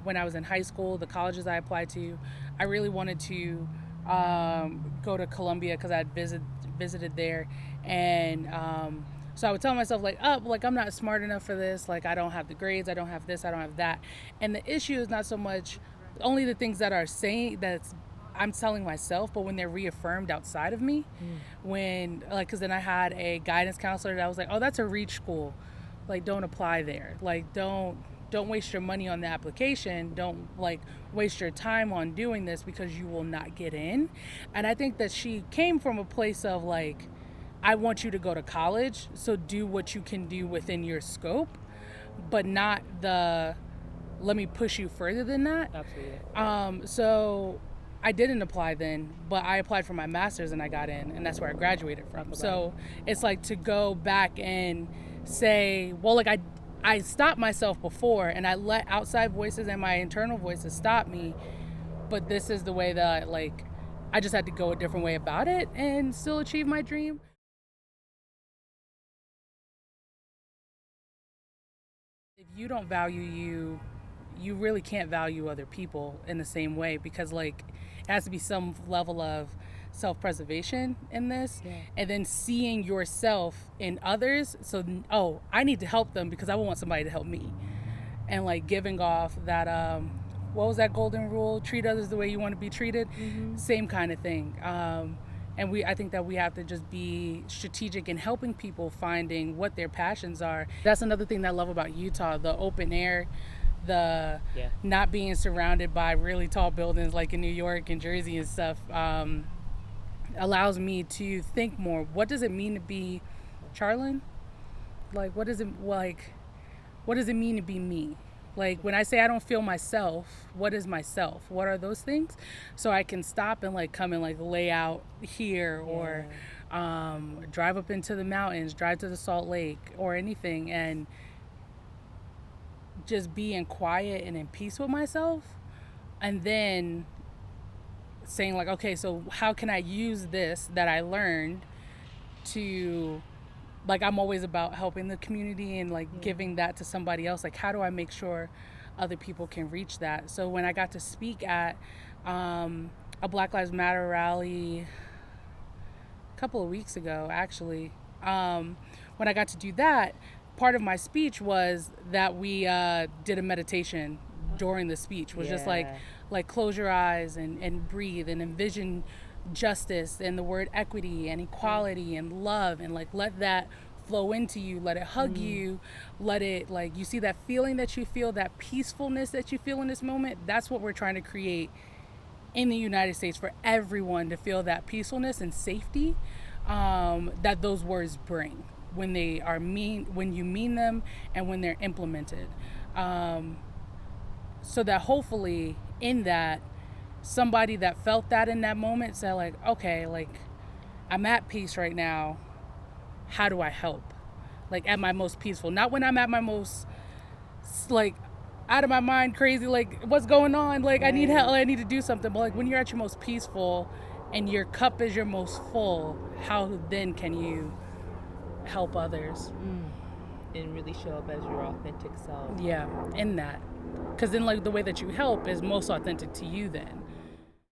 when I was in high school, the colleges I applied to, I really wanted to go to Columbia because I had visited there. And so I would tell myself, like, oh, like, I'm not smart enough for this. Like, I don't have the grades. I don't have this. I don't have that. And the issue is not so much only the things that are saying that's I'm telling myself, but when they're reaffirmed outside of me, when, like, because then I had a guidance counselor that was like, oh, that's a reach school. Like, don't apply there. Like, don't waste your money on the application. Don't, like, waste your time on doing this because you will not get in. And I think that she came from a place of, like, I want you to go to college, so do what you can do within your scope, but not the let me push you further than that. Absolutely. So I didn't apply then, but I applied for my master's and I got in, and that's where I graduated from. So it's like to go back and say, well, like, I stopped myself before and I let outside voices and my internal voices stop me, but this is the way that, like, I just had to go a different way about it and still achieve my dream. If you don't value you, you really can't value other people in the same way, because, like, it has to be some level of self-preservation in this, and then seeing yourself in others. So, oh, I need to help them because I want somebody to help me, and, like, giving off that what was that golden rule? Treat others the way you want to be treated. Same kind of thing. And I think that we have to just be strategic in helping people finding what their passions are. That's another thing that I love about Utah, the open air, the not being surrounded by really tall buildings like in New York and Jersey and stuff, allows me to think more. What does it mean to be Charlene? Like, what does it mean to be me? Like, when I say I don't feel myself, what is myself? What are those things? So I can stop and, like, come and, like, lay out here, or drive up into the mountains, drive to the Salt Lake or anything, and just be in quiet and in peace with myself. And then saying, like, okay, so how can I use this that I learned to, like, I'm always about helping the community and, like, giving that to somebody else. Like, how do I make sure other people can reach that? So when I got to speak at a Black Lives Matter rally a couple of weeks ago, actually, when I got to do that, part of my speech was that we did a meditation during the speech. Was just like close your eyes and breathe and envision justice and the word equity and equality and love, and, like, let that flow into you, let it hug you, let it, like, you see that feeling that you feel, that peacefulness that you feel in this moment. That's what we're trying to create in the United States, for everyone to feel that peacefulness and safety that those words bring when they are when you mean them and when they're implemented, so that hopefully in that, somebody that felt that in that moment said, like, okay, like, I'm at peace right now. How do I help? Like, at my most peaceful, not when I'm at my most, like, out of my mind, crazy, like, what's going on? Like, I need help. I need to do something. But, like, when you're at your most peaceful and your cup is your most full, how then can you help others? And really show up as your authentic self. Yeah, in that. Because then, like, the way that you help is most authentic to you then.